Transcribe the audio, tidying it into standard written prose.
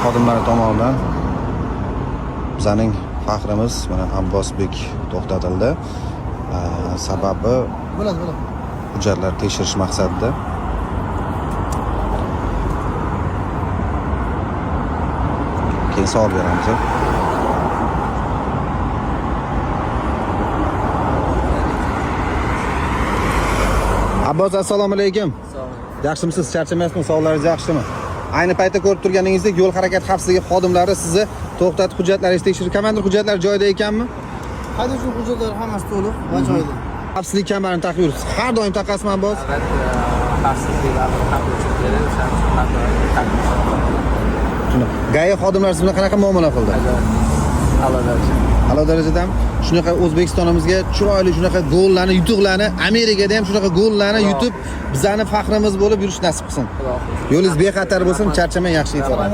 xodimlari tomonidan bizning faxrimiz mana Abbosbek to'xtatildi. Sababi hujjatlar tekshirish maqsadida. Keyin savol beramiz. Abbos, assalomu alaykum. Yaxshimisiz? Charchamayapsizmi? Sog'lig'ingiz yaxshimi? Ayni paytda ko'rib turganingizdek, yo'l harakati xavfsizligi xodimlari sizni to'xtatib hujjatlaringizni tekshirib, komandir hujjatlar joyida ekanmi? Haydovchi hujjatlari hammasi to'liq va joyida. Xavfsizlik kamarini taqib yuribsiz. Har doim taqasizmi, Abbos? Shuni GAI xodimlari siz bilan qanaqa muomala qildi? A'lo darajadami? Shunaqa O'zbekistonimizga chiroyli shunaqa gollarni, yutuqlarni, Amerikada ham shunaqa gollarni yutib, bizani faxrimiz bo'lib yurish nasib qilsin. Yo'lingiz bexatar bo'lsin, charchamang, yaxshi yetib boring.